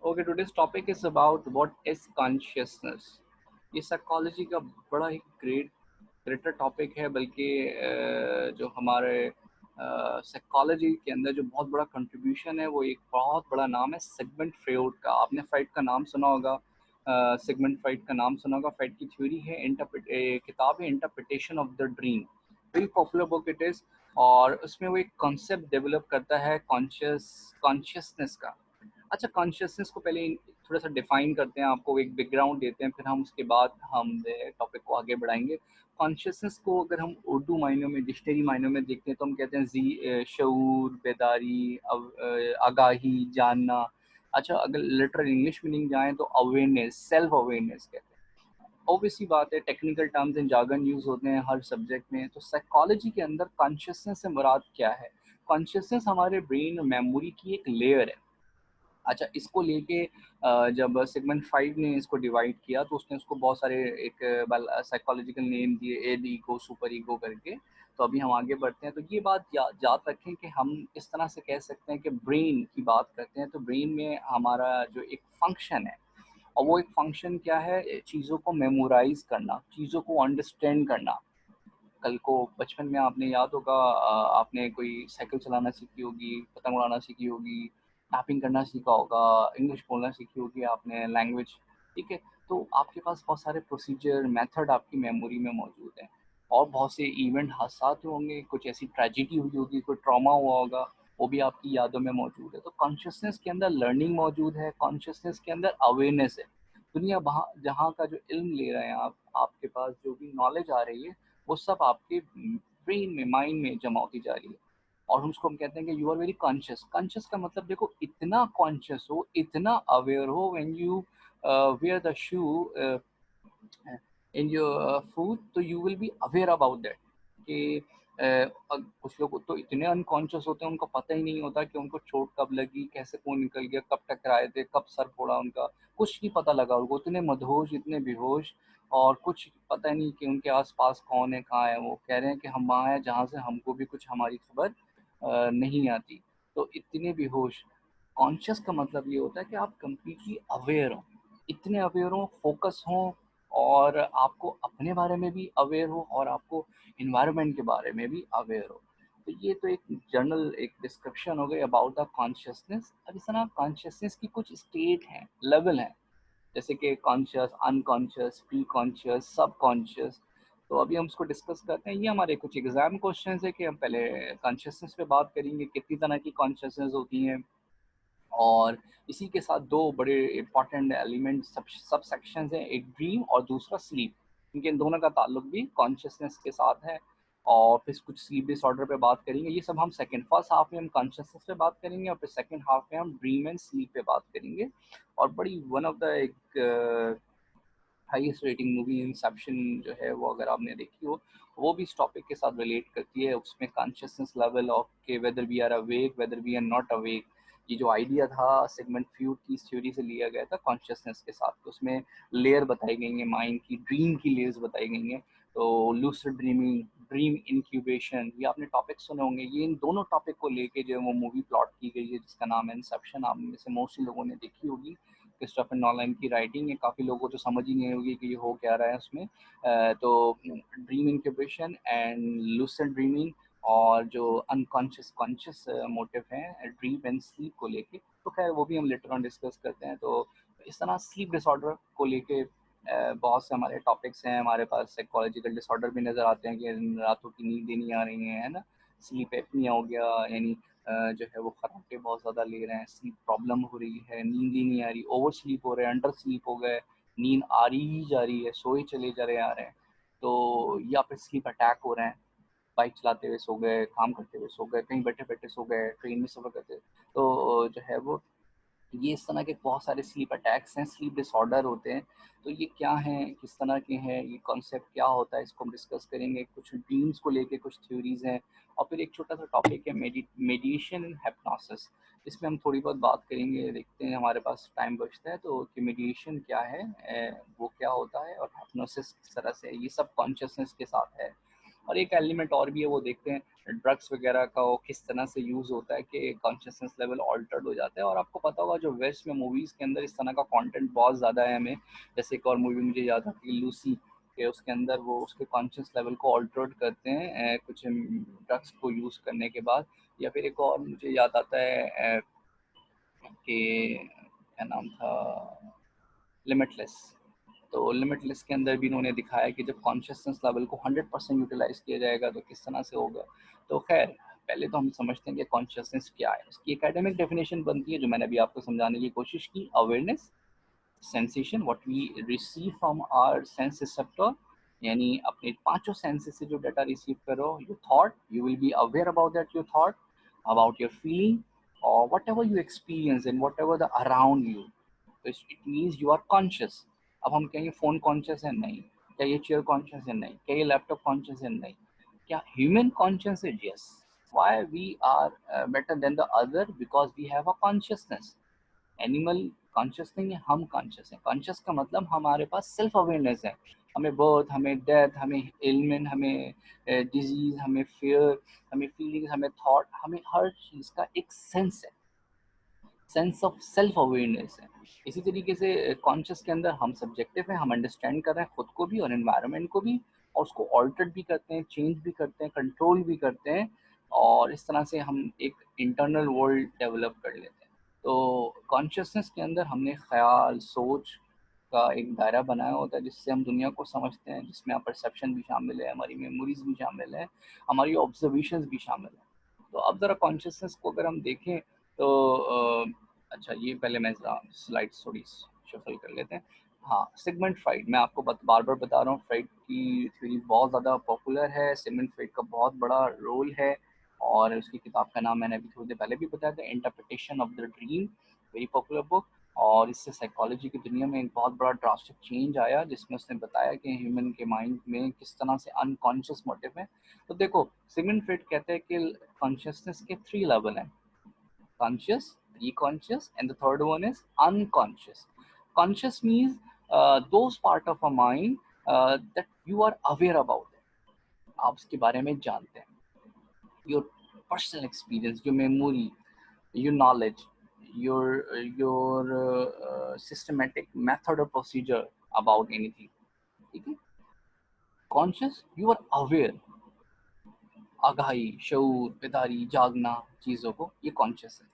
Okay, today's topic is about what is consciousness. ये psychology का बड़ा ही ग्रेटर टॉपिक है, बल्कि जो हमारे साइकोलॉजी के अंदर जो बहुत बड़ा कंट्रीब्यूशन है वो एक बहुत बड़ा नाम है सिगमंड फ्रॉइड का। आपने फ्रॉइड का नाम सुना होगा। सिगमंड फ्रॉइड का नाम सुना होगा। फ्रॉइड की थ्योरी है, किताब है interpretation of the dream. Very popular book it is. और उसमें वो एक कॉन्सेप्ट डेवलप करता है कॉन्शियसनेस का। अच्छा, कॉन्शियसनेस को पहले थोड़ा सा डिफाइन करते हैं, आपको एक बैकग्राउंड देते हैं, फिर हम उसके बाद हम टॉपिक को आगे बढ़ाएंगे। कॉन्शियसनेस को अगर हम उर्दू मायनों में, डिक्शनरी मायनों में देखते हैं तो हम कहते हैं शऊर, बेदारी, आगाही, जानना। अच्छा, अगर लिटरल इंग्लिश मीनिंग जाएँ तो अवेयरनेस, सेल्फ अवेयरनेस कहते हैं। ऑब्वियसली बात है, technical terms and jargon use होते हैं हर सब्जेक्ट में। तो साइकोलॉजी के अंदर कॉन्शियसनेस से मुराद क्या है? कॉन्शियसनेस हमारे ब्रेन और मेमोरी की एक लेयर है। अच्छा, इसको लेके जब सिगमंड फ्रॉइड ने इसको डिवाइड किया तो उसने उसको बहुत सारे एक साइकोलॉजिकल नेम दिए, एड ईगो, सुपर ईगो करके। तो अभी हम आगे बढ़ते हैं, तो ये बात याद रखें कि हम इस तरह से कह सकते हैं कि ब्रेन की बात करते हैं तो ब्रेन में हमारा जो एक फंक्शन है, और वो एक फंक्शन क्या है, चीज़ों को मेमोराइज करना, चीज़ों को अंडरस्टैंड करना। कल को बचपन में आपने याद होगा, आपने कोई साइकिल चलाना सीखी होगी, पतंग उड़ाना सीखी होगी, टाइपिंग करना सीखा होगा, इंग्लिश बोलना सीखी होगी आपने, लैंग्वेज। ठीक है। तो आपके पास बहुत सारे प्रोसीजर, मेथड आपकी मेमोरी में मौजूद हैं। और बहुत से इवेंट, हादसात होंगे, कुछ ऐसी ट्रेजिडी हुई होगी, कोई ट्रॉमा हुआ होगा, वो भी आपकी यादों में मौजूद है। तो कॉन्शियसनेस के अंदर लर्निंग मौजूद है, कॉन्शियसनेस के अंदर अवेयरनेस है। दुनिया वहाँ जहाँ का जो इल्म ले रहे हैं आप, आपके पास जो भी नॉलेज आ रही है, वो सब आपके ब्रेन में, माइंड में जमा होती जा रही है। और उसको हम कहते हैं कि you are very conscious. Conscious का मतलब देखो, इतना कॉन्शियस हो, इतना अवेयर हो, when you wear the shoe in your food, तो you will be aware about that कि कुछ लोग तो इतने अनकॉन्शियस होते हैं, उनको पता ही नहीं होता कि उनको चोट कब लगी, कैसे खून निकल गया, कब टकराए थे, कब सर फोड़ा उनका, कुछ नहीं पता लगा उनको। इतने मदहोश, इतने बेहोश, और कुछ पता ही नहीं कि उनके आसपास कौन है, कहाँ है। वो कह रहे हैं कि हम वहाँ हैं जहाँ से हमको भी कुछ हमारी खबर नहीं आती। तो इतने बेहोश। कॉन्शियस का मतलब ये होता है कि आप कंप्लीटली अवेयर हो, इतने अवेयर हो, फोकस हो, और आपको अपने बारे में भी अवेयर हो, और आपको इन्वायरमेंट के बारे में भी अवेयर हो। तो ये तो एक जनरल एक डिस्क्रिप्शन हो गई अबाउट द कॉन्शियसनेस। अब इस तरह कॉन्शियसनेस की कुछ स्टेट हैं, लेवल हैं, जैसे कि कॉन्शियस, अनकॉन्शियस, प्री कॉन्शियस, सब कॉन्शियस। तो अभी हम उसको डिस्कस करते हैं। ये हमारे कुछ एग्जाम क्वेश्चन है कि हम पहले कॉन्शियसनेस पे बात करेंगे, कितनी तरह की कॉन्शियसनेस होती हैं, और इसी के साथ दो बड़े इंपॉर्टेंट एलिमेंट सब सब सेक्शंस हैं, एक ड्रीम और दूसरा स्लीप। इनके इन दोनों का ताल्लुक भी कॉन्शियसनेस के साथ है। और फिर कुछ स्लीप डिसऑर्डर पे बात करेंगे। ये सब हम सेकंड, फर्स्ट हाफ में हम कॉन्शियसनेस पे बात करेंगे, और फिर सेकंड हाफ में हम ड्रीम एंड स्लीप पे बात करेंगे। और बड़ी वन ऑफ द एक हाईएस्ट रेटिंग मूवी इंसेप्शन जो है, वो अगर आपने देखी हो, वो भी इस टॉपिक के साथ रिलेट करती है। उसमें कॉन्शियसनेस लेवल ऑफ के whether we are awake, whether we are not awake, ये जो आइडिया था सिगमंड फ्रॉइड की इस थ्योरी से लिया गया था कॉन्शियसनेस के साथ। तो उसमें लेयर बताई गई है, माइंड की ड्रीम की लेयर्स बताई गई हैं। तो लूसिड ड्रीमिंग, ड्रीम इंक्यूबेशन, ये आपने टॉपिक सुने होंगे। ये इन दोनों टॉपिक को लेके जो है वो मूवी प्लॉट की गई है, जिसका नाम है इंसेप्शन। आप में से मोस्टली लोगों ने देखी होगी। क्रिस्टोफर नॉलन की राइटिंग है, काफ़ी लोगों को तो समझ ही नहीं होगी कि ये हो क्या रहा है उसमें। तो dream incubation and lucid dreaming, और जो अनकॉन्शियस कॉन्शियस मोटिव है ड्रीम एंड स्लीप को लेके, तो खैर वो भी हम लेटर ऑन डिस्कस करते हैं। तो इस तरह स्लीप डिसऑर्डर को लेके बहुत से हमारे टॉपिक्स हैं। हमारे पास साइकोलॉजिकल डिसऑर्डर भी नज़र आते हैं कि रातों की नींद ही नहीं आ रही है ना। स्लीप एपनिया हो गया, यानी जो है वो खराटे बहुत ज़्यादा ले रहे हैं, स्लीप प्रॉब्लम हो रही है, नींद ही नहीं आ रही, ओवर स्लीप हो रहे हैं, अंडर स्लीप हो गए, नींद आ रही ही जा रही है, सोए चले जा रहे आ रहे हैं। तो या फिर स्लीप अटैक हो रहे हैं, बाइक चलाते हुए सो गए, काम करते हुए सो गए, कहीं बैठे बैठे सो गए, ट्रेन में सफ़र करते। तो जो है वो, ये इस तरह के बहुत सारे स्लीप अटैक्स हैं, स्लीप डिसऑर्डर होते हैं। तो ये क्या हैं, किस तरह के हैं, ये कॉन्सेप्ट क्या होता है, इसको हम डिस्कस करेंगे। कुछ ड्रीम्स को लेके कुछ थ्योरीज हैं, और फिर एक छोटा सा टॉपिक है मेडिटेशन इन हिप्नोसिस। इसमें हम थोड़ी बहुत बात करेंगे, देखते हैं हमारे पास टाइम बचता है तो, कि मेडिटेशन क्या है, वो क्या होता है, और हिप्नोसिस किस तरह से है। ये सब कॉन्शियसनेस के साथ है। और एक एलिमेंट और भी है, वो देखते हैं ड्रग्स वगैरह का वो किस तरह से यूज़ होता है कि कॉन्शियसनेस लेवल ऑल्टर्ड हो जाता है। और आपको पता होगा जो वेस्ट में मूवीज़ के अंदर इस तरह का कंटेंट बहुत ज़्यादा है हमें, जैसे एक और मूवी मुझे याद आती है लूसी, कि उसके अंदर वो उसके कॉन्शियस लेवल को ऑल्टर्ड करते हैं कुछ ड्रग्स को यूज़ करने के बाद। या फिर एक और मुझे याद आता है कि क्या नाम था, लिमिटलेस। तो लिमिटलेस के अंदर भी इन्होंने दिखाया कि जब कॉन्शियसनेस लेवल को 100% यूटिलाइज किया जाएगा तो किस तरह से होगा। तो खैर पहले तो हम समझते हैं कि कॉन्शियसनेस क्या है। इसकी एकेडमिक डेफिनेशन बनती है जो मैंने अभी आपको समझाने की कोशिश की, awareness, sensation what we receive from our sense receptor, यानी अपने पांचों सेंसेस से जो डाटा रिसीव करो, your thought, you will be aware about that your thought, about your feeling और whatever you experience and whatever the around you. तो it means you are conscious. अब हम कहेंगे phone conscious है, नहीं। क्या ये चेयर कॉन्शियस है, नहीं। क्या ये लैपटॉप कॉन्शियस है, नहीं। क्या ह्यूमन कॉन्शियस है, yes. Why we are better than the other, because we have a consciousness. Animal conscious नहीं है, हम कॉन्शियस हैं। कॉन्शियस का मतलब हमारे पास सेल्फ अवेयरनेस है। हमें बर्थ, हमें डेथ, हमें एलिमेंट, हमें डिजीज, हमें फियर, हमें फीलिंग्स, हमें थॉट, हमें हर चीज़ का एक सेंस है, सेंस ऑफ सेल्फ अवेयरनेस है। इसी तरीके से कॉन्शियस के अंदर हम सब्जेक्टिव हैं, हम अंडरस्टैंड कर रहे हैं खुद को भी और एनवायरनमेंट को भी, और उसको ऑल्टर भी करते हैं, चेंज भी करते हैं, कंट्रोल भी करते हैं, और इस तरह से हम एक इंटरनल वर्ल्ड डेवलप कर लेते हैं। तो कॉन्शियसनेस के अंदर हमने ख्याल, सोच का एक दायरा बनाया होता है जिससे हम दुनिया को समझते हैं, जिसमें परसेप्शन भी शामिल है, हमारी मेमोरीज भी शामिल है, हमारी ऑब्जर्वेशंस भी शामिल है। तो अब ज़रा कॉन्शियसनेस को अगर हम देखें तो अच्छा ये पहले मैं स्लाइड्स थोड़ी शफल कर लेते हैं। हाँ, सिगमंड फ्राइड, मैं आपको बार बार बता रहा हूँ, फ्राइड की थ्योरी बहुत ज़्यादा पॉपुलर है, सिगमंड फ्राइड का बहुत बड़ा रोल है। और उसकी किताब का नाम मैंने अभी थोड़ी देर पहले भी बताया था, interpretation of the dream, very popular book. और इससे साइकोलॉजी की दुनिया में एक बहुत बड़ा ड्रास्टिक चेंज आया, जिसमें उसने बताया कि ह्यूमन के माइंड में किस तरह से अनकॉन्शियस मोटिव है। तो देखो, सिगमंड फ्राइड कहते हैं कि कॉन्शियसनेस के 3 लेवल हैं, conscious, preconscious, and the third one is unconscious. Conscious means those part of a mind that you are aware about it. आप उसके बारे में जानते हैं. Your personal experience, your memory, your knowledge, your systematic method or procedure about anything. ठीक है? Conscious, you are aware. आगाही, शऊर, बेदारी, जागना चीज़ों को, ये कॉन्शियस है।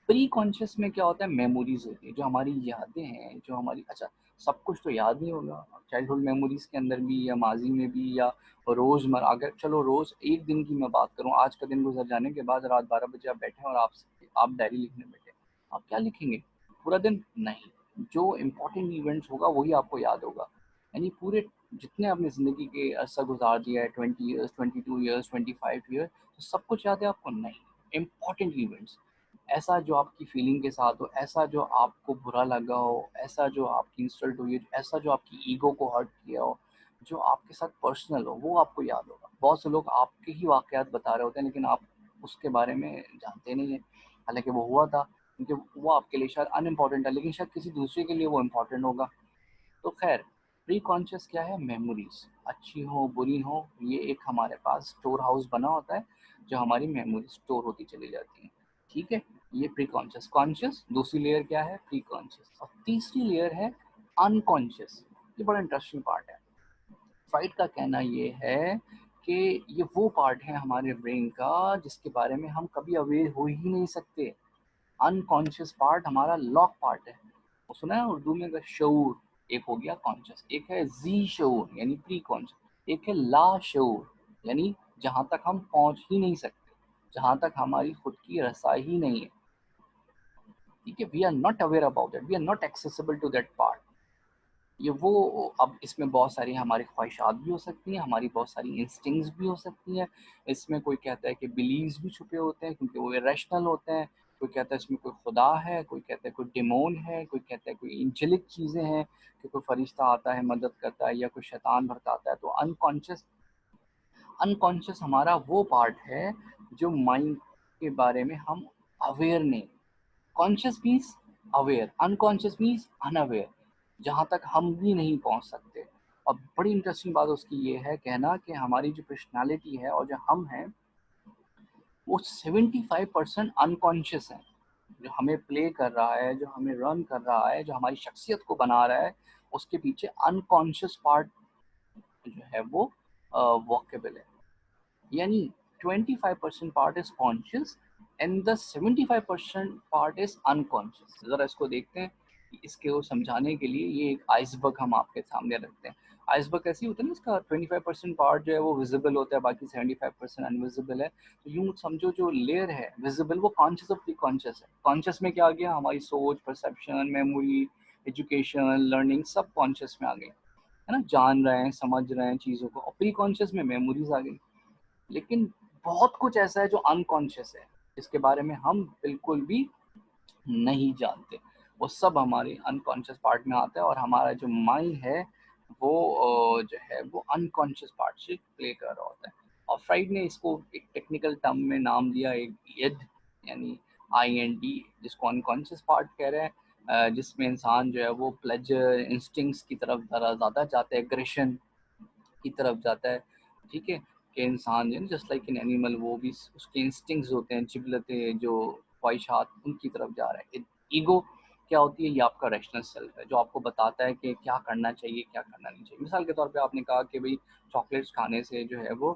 प्री कॉन्शियस में क्या होता है, मेमोरीज होती है, जो हमारी यादें हैं, जो हमारी, अच्छा सब कुछ तो याद नहीं होगा, चाइल्डहुड मेमोरीज के अंदर भी या माजी में भी या रोज़मर्रा, अगर चलो रोज़ एक दिन की मैं बात करूँ, आज का दिन गुजर जाने के बाद रात 12 बजे आप बैठे और आप डायरी लिखने बैठे, आप क्या लिखेंगे पूरा दिन? नहीं, जो इम्पोर्टेंट इवेंट्स होगा वही आपको याद होगा। यानी पूरे जितने आपने ज़िंदगी के अरसा गुजार दिया है, 20 ईयर्स, 22 ईयर्स, 25 ईयर, तो सब कुछ याद है आपको? नहीं, इम्पॉर्टेंट इवेंट्स, ऐसा जो आपकी फीलिंग के साथ हो, ऐसा जो आपको बुरा लगा हो, ऐसा जो आपकी इंसल्ट हुई है, ऐसा जो आपकी ईगो को हर्ट किया हो, जो आपके साथ पर्सनल हो, वो आपको याद होगा। बहुत से लोग आपके ही वाक़यात बता रहे होते हैं लेकिन आप उसके बारे में जानते नहीं हैं, हालाँकि वो हुआ था, क्योंकि वो आपके लिए शायद अनइम्पोर्टेंट है लेकिन शायद किसी दूसरे के लिए वो इम्पोर्टेंट होगा। तो खैर, प्री कॉन्शियस क्या है, मेमोरीज अच्छी हो बुरी हो, ये एक हमारे पास स्टोर हाउस बना होता है, जो हमारी मेमोरी स्टोर होती चली जाती है। ठीक है, ये प्री कॉन्शियस। कॉन्शियस दूसरी लेयर क्या है, प्री कॉन्शियस। और तीसरी लेयर है अनकॉन्शियस। ये बड़ा इंटरेस्टिंग पार्ट है। फ्राइड का कहना ये है कि ये वो पार्ट है हमारे ब्रेन का जिसके बारे में हम कभी अवेयर हो ही नहीं सकते। अनकॉन्शियस पार्ट हमारा लॉक पार्ट है। वो सुना है उर्दू में, अगर शऊर एक हो गया कॉन्शियस, एक है जी शऊर यानी प्री कॉन्शियस, एक है ला शऊर यानी जहाँ तक हम पहुँच ही नहीं सकते, जहाँ तक हमारी खुद की रसाई ही नहीं है। ठीक है, we are not aware about that, we are not accessible to that part. ये वो, अब इसमें बहुत सारी हमारी ख्वाहिशात भी हो सकती हैं, हमारी बहुत सारी इंस्टिंक्ट्स भी हो सकती हैं। इसमें कोई कहता है कि बिलीव्स भी छुपे होते हैं क्योंकि वो इरेशनल होते हैं। कोई कहता है इसमें कोई खुदा है, कोई कहता है कोई डेमोन है, कोई कहता है कोई एंजेलिक चीज़ें हैं कि कोई फरिश्ता आता है, मदद करता है, या कोई शैतान भड़काता है। तो अनकॉन्शियस, अनकॉन्शियस हमारा वो पार्ट है जो माइंड के बारे में हम अवेयर नहीं। Conscious means aware, unconscious means unaware, जहाँ तक हम भी नहीं पहुँच सकते। और बड़ी इंटरेस्टिंग बात उसकी ये है कहना कि हमारी जो पर्सनालिटी है और जो हम हैं वो 75% अनकॉन्शियस है। जो हमें प्ले कर रहा है, जो हमें रन कर रहा है, जो हमारी शख्सियत को बना रहा है, उसके पीछे अनकॉन्शियस पार्ट जो है वो वॉकेबल है। यानी 25% part is conscious and the 75% part is unconscious. जरा इसको देखते हैं। इसके समझाने के लिए ये एक आइसबर्ग हम आपके सामने रखते हैं। आइसबर्ग ऐसी होता है ना, इसका 25% पार्ट जो है वो विजिबल होता है, बाकी 75% अनविजिबल है। तो यूं समझो जो लेयर है विजिबल वो कॉन्शियस और प्री कॉन्शियस है। कॉन्शियस में क्या आ गया, हमारी सोच, परसेप्शन, मेमोरी, एजुकेशन, लर्निंग, सब कॉन्शियस में आ गई, है ना, जान रहे हैं, समझ रहे हैं चीज़ों को। और प्री कॉन्शियस में मेमोरीज आ गई। लेकिन बहुत कुछ ऐसा है जो अनकॉन्शियस है, जिसके बारे में हम बिल्कुल भी नहीं जानते। वो सब हमारे अनकॉन्शियस पार्ट में आता है और हमारा जो माइंड है वो जो है वो अनकॉन्शियस पार्ट से प्ले कर रहा होता है। और फ्राइड ने इसको एक टेक्निकल टर्म में नाम दिया, एक इड, यानी IND, जिसको अनकॉन्शियस पार्ट कह रहे हैं, जिसमें इंसान जो है वो प्लेजर इंस्टिंक्ट्स की तरफ ज़्यादा जाता है, एग्रेशन की तरफ जाता है। ठीक है, कि इंसान जो है जस्ट लाइक एन एनिमल, वो भी उसके इंस्टिंक्ट्स होते हैं, जिबलतें, जो ख्वाहिशात, उनकी तरफ जा रहा है। ईगो क्या होती है, ये आपका रैशनल सेल्फ है जो आपको बताता है कि क्या करना चाहिए, क्या करना नहीं चाहिए। मिसाल के तौर पे आपने कहा कि भाई चॉकलेट्स खाने से जो है वो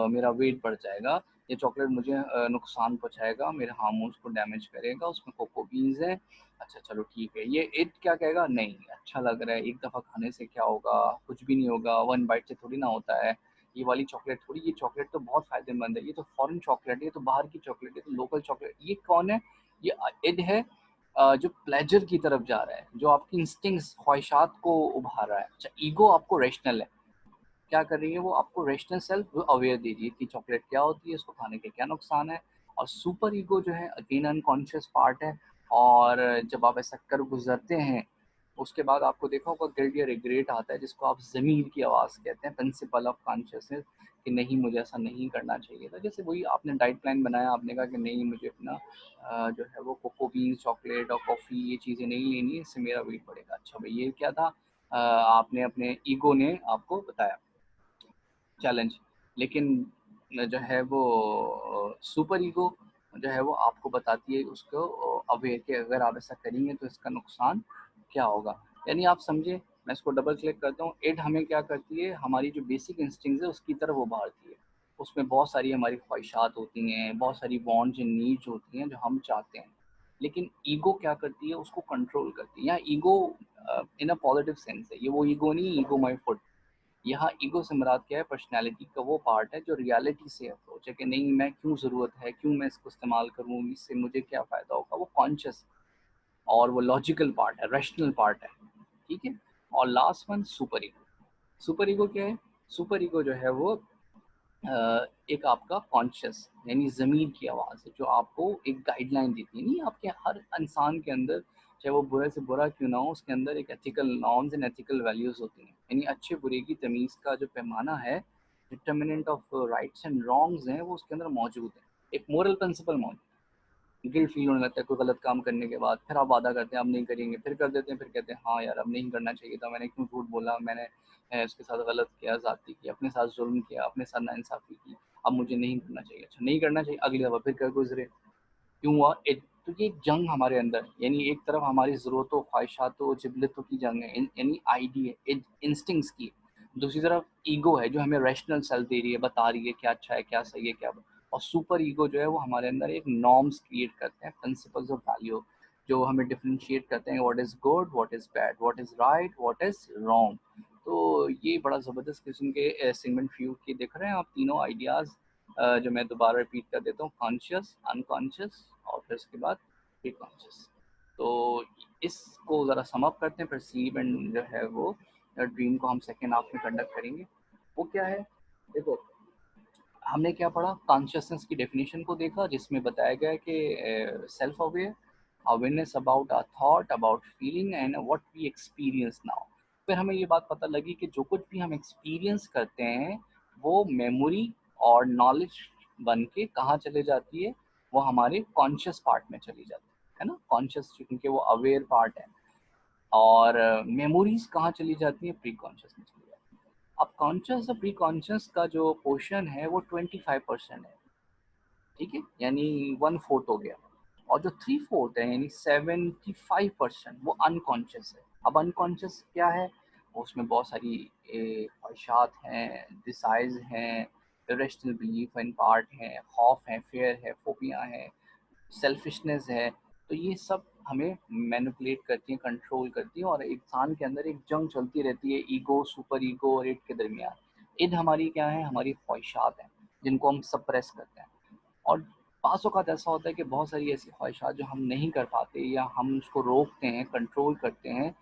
मेरा वेट बढ़ जाएगा, ये चॉकलेट मुझे नुकसान पहुंचाएगा, मेरे हार्मोन्स को डैमेज करेगा, उसमें कोको बीन्स है। अच्छा चलो ठीक है। ये इट क्या कहेगा, नहीं अच्छा लग रहा है, एक दफ़ा खाने से क्या होगा, कुछ भी नहीं होगा, वन बाइट से थोड़ी ना होता है, ये वाली चॉकलेट थोड़ी, ये चॉकलेट तो बहुत फ़ायदेमंद है, ये तो फॉरेन चॉकलेट है, ये तो बाहर की चॉकलेट है, तो लोकल चॉकलेट। ये कौन है, ये इड है, जो प्लेजर की तरफ जा रहा है, जो आपकी इंस्टिंक्ट्स, ख्वाहिशात को उभार रहा है। अच्छा, ईगो आपको रैशनल है, क्या कर रही है, वो आपको रैशनल सेल्फ अवेयर दे रही है कि चॉकलेट क्या होती है, इसको खाने के क्या नुकसान है। और सुपर ईगो जो है अगेन अनकॉन्शियस पार्ट है। और जब आप ऐसा कर गुजरते हैं, उसके बाद आपको देखा होगा गिल्ट या रिग्रेट आता है, जिसको आप ज़मीर की आवाज़ कहते हैं, प्रिंसिपल ऑफ कॉन्शियसनेस, कि नहीं मुझे ऐसा नहीं करना चाहिए था। जैसे वही आपने डाइट प्लान बनाया, आपने कहा कि नहीं मुझे अपना जो है वो कोको बीन, चॉकलेट और कॉफ़ी, ये चीज़ें नहीं लेनी है, इससे मेरा वेट बढ़ेगा। अच्छा भाई ये क्या था, आपने अपने ईगो ने आपको बताया चैलेंज। लेकिन जो है वो सुपर ईगो जो है वो आपको बताती है उसको अवेयर कि अगर आप ऐसा करेंगे तो इसका नुकसान क्या होगा। यानी आप समझे, मैं इसको डबल क्लिक करता हूँ। इट हमें क्या करती है, हमारी जो बेसिक इंस्टिंक्ट्स है उसकी तरफ उभारती है। उसमें बहुत सारी हमारी ख्वाहिशात होती हैं, बहुत सारी वांट्स एंड नीड्स होती हैं जो हम चाहते हैं। लेकिन ईगो क्या करती है, उसको कंट्रोल करती है। यहाँ ego in a positive sense है, ये वो ईगो नहीं, ईगो माई फुट। यहाँ ईगो से मुराद क्या है, पर्सनैलिटी का वो पार्ट है जो रियलिटी से अप्रोच है कि नहीं मैं क्यों ज़रूरत है, क्यों मैं इसको इस्तेमाल करूँ, इससे मुझे क्या फ़ायदा होगा, वो कॉन्शियस और वो लॉजिकल पार्ट है, रैशनल पार्ट है। ठीक है। और last one super ego. Super ego क्या है, सुपर ईगो जो है वो एक आपका कॉन्शियस यानी ज़मीर की आवाज़ है, जो आपको एक गाइडलाइन देती है। नहीं, आपके हर इंसान के अंदर, चाहे वो बुरे से बुरा क्यों ना हो, उसके अंदर एक ethical norms and ethical values होती हैं। यानी अच्छे बुरे की तमीज़ का जो पैमाना है, determinant of rights and wrongs हैं, वो उसके अंदर मौजूद है। एक मोरल प्रिंसिपल मौजूद है। गिल्ट फील होने लगता है कोई गलत काम करने के बाद, फिर आप वादा करते हैं अब नहीं करेंगे, फिर कर देते हैं, फिर कहते हैं हाँ यार अब नहीं करना चाहिए था, मैंने क्यों झूठ बोला, मैंने उसके साथ गलत किया, ज़्यादती की, अपने साथ जुल्म किया, अपने साथ नाइंसाफ़ी की, अब मुझे नहीं करना चाहिए। अच्छा नहीं करना चाहिए, अगली दफ़ा फिर कर गुजरे, क्यों हुआ? तो ये एक जंग हमारे अंदर, यानी एक तरफ हमारी ज़रूरतों, ख्वाहिशातों, जिबलतों की जंग है, यानी आईडी है, इंस्टिंक्ट्स की। दूसरी तरफ ईगो है जो हमें रैशनल सेल्फ दे रही है, बता रही है क्या अच्छा है, क्या सही है, क्या। और सुपर ईगो जो है वो हमारे अंदर एक नॉर्म्स क्रिएट करते हैं, प्रिंसिपल्स ऑफ वैल्यू, जो हमें डिफरेंशिएट करते हैं what is good, what is bad, what is right, what is wrong. तो ये बड़ा ज़बरदस्त किस्म के सिगमेंट फ्यू के दिख रहे हैं आप तीनों आइडियाज़, जो मैं दोबारा रिपीट कर देता हूँ, कॉन्शियस, अनकॉन्शियस और फिर उसके बाद प्री कॉन्शियस। तो इसको ज़रा सम अप करते हैं, फिर स्लीप एंड जो है वो ड्रीम को हम सेकेंड हाफ में कंडक्ट करेंगे। वो क्या है, देखो हमने क्या पढ़ा, कॉन्शियसनेस की डेफिनेशन को देखा, जिसमें बताया गया कि self aware, awareness about our thought, about feeling and what we experience now. फिर हमें ये बात पता लगी कि जो कुछ भी हम एक्सपीरियंस करते हैं वो मेमोरी और नॉलेज बन के कहाँ चले जाती है, वो हमारे कॉन्शियस पार्ट में चली जाती है ना, कॉन्शियस क्योंकि वो अवेयर पार्ट है। और मेमोरीज कहाँ चली जाती हैं, प्री कॉन्शियस में चली जाती है। अब कॉन्शियस और प्री कॉन्शियस का जो पोर्शन है वो 25% है, ठीक है, यानी 1/4 हो गया। और जो 3/4 है यानी 75% वो अनकॉन्शियस है। अब अनकॉन्शियस क्या है, उसमें बहुत सारी ख्वाहिशात हैं, डिजायर्स हैं, इरेशनल बिलीफ इन पार्ट हैं, खौफ है, फेयर है, फोबिया है, सेल्फिशनेस है। तो ये सब हमें मैनिपुलेट करती हैं, कंट्रोल करती हैं, और इंसान के अंदर एक जंग चलती रहती है ईगो, सुपर ईगो और इड के दरमियान। इड हमारी क्या है, हमारी ख्वाहिशात हैं जिनको हम सप्रेस करते हैं। और बाज़ औक़ात ऐसा होता है कि बहुत सारी ऐसी ख्वाहिशात जो हम नहीं कर पाते या हम उसको रोकते हैं, कंट्रोल करते हैं,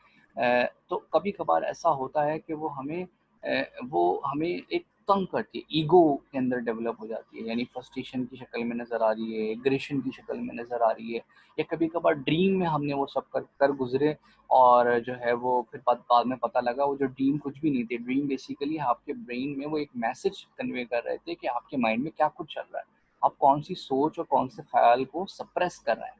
तो कभी-कभार ऐसा होता है कि वो हमें एक तंग करती है, ईगो के अंदर डेवलप हो जाती है, यानी फ्रस्ट्रेशन की शक्ल में नज़र आ रही है, एग्रेशन की शक्ल में नज़र आ रही है, या कभी-कभार ड्रीम में हमने वो सब कर कर गुज़रे, और जो है वो फिर बाद में पता लगा वो जो ड्रीम कुछ भी नहीं थे। ड्रीम बेसिकली आपके ब्रेन में वो एक मैसेज कन्वे कर रहे थे कि आपके माइंड में क्या कुछ चल रहा है। आप कौन-सी सोच और कौन-से ख़्याल को सप्रेस कर रहे हैं।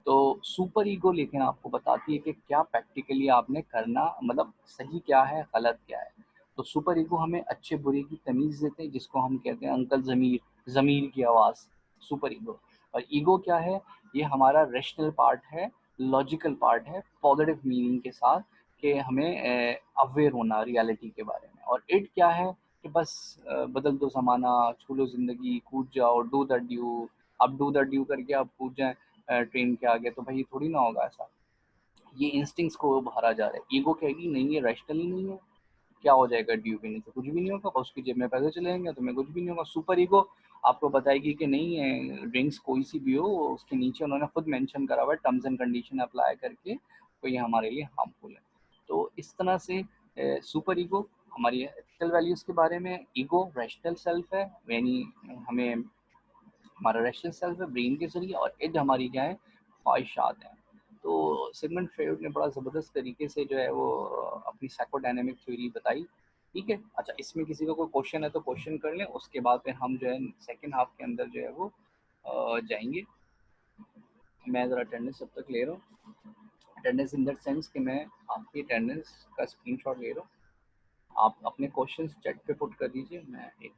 तो सुपर ईगो लेकिन आपको बताती है कि क्या प्रैक्टिकली आपने करना, मतलब सही क्या है, गलत क्या है। तो सुपर ईगो हमें अच्छे-बुरे की तमीज़ देते हैं, जिसको हम कहते हैं अंकल ज़मीर, ज़मीर की आवाज़, सुपर ईगो। और ईगो क्या है, ये हमारा रैशनल पार्ट है, लॉजिकल पार्ट है, पॉज़िटिव मीनिंग के साथ, कि हमें अवेयर होना रियलिटी के बारे में। और इड क्या है कि बस बदल दो ज़माना, छू लो ज़िंदगी, कूद जाओ, डू द ड्यू। अब डू द ड्यू करके आप कूद जाएँ ट्रेन के आगे, तो भाई थोड़ी ना होगा ऐसा। ये इंस्टिंक्ट्स को भरा जा रहा है। ईगो कहेगी नहीं, ये रैशनल ही नहीं है, क्या हो जाएगा ड्यू पीने से, कुछ भी नहीं होगा, उसकी जेब में पैसे चले जाएँगे, तुम्हें कुछ भी नहीं होगा। सुपर ईगो आपको बताएगी कि नहीं है, ड्रिंक्स कोई सी भी हो, उसके नीचे उन्होंने खुद मेंशन करा हुआ है टर्म्स एंड कंडीशन अप्लाई करके, तो ये हमारे लिए हार्मफुल है। तो इस तरह से सुपर ईगो हमारी एथिकल वैल्यूज़ के बारे में, ईगो रैशनल सेल्फ है, यानी हमें हमारा रैशनल सेल्फ है ब्रेन के ज़रिए, और इड हमारी क्या है, ख्वाहिशात हैं। तो सिगमंड फ्रॉइड ने बड़ा ज़बरदस्त तरीके से जो है वो अपनी साइकोडायनामिक थ्योरी बताई, ठीक है? अच्छा, इसमें किसी का कोई क्वेश्चन है तो क्वेश्चन कर लें, उसके बाद फिर हम जो है सेकंड हाफ के अंदर जो है वो जाएँगे। मैं ज़रा अटेंडेंस तब तक ले रहा हूँ। अटेंडेंस इन दैट सेंस कि मैं आपकी अटेंडेंस का स्क्रीनशॉट ले रहा हूँ। आप अपने क्वेश्चंस चैट पे पुट कर दीजिए, मैं एक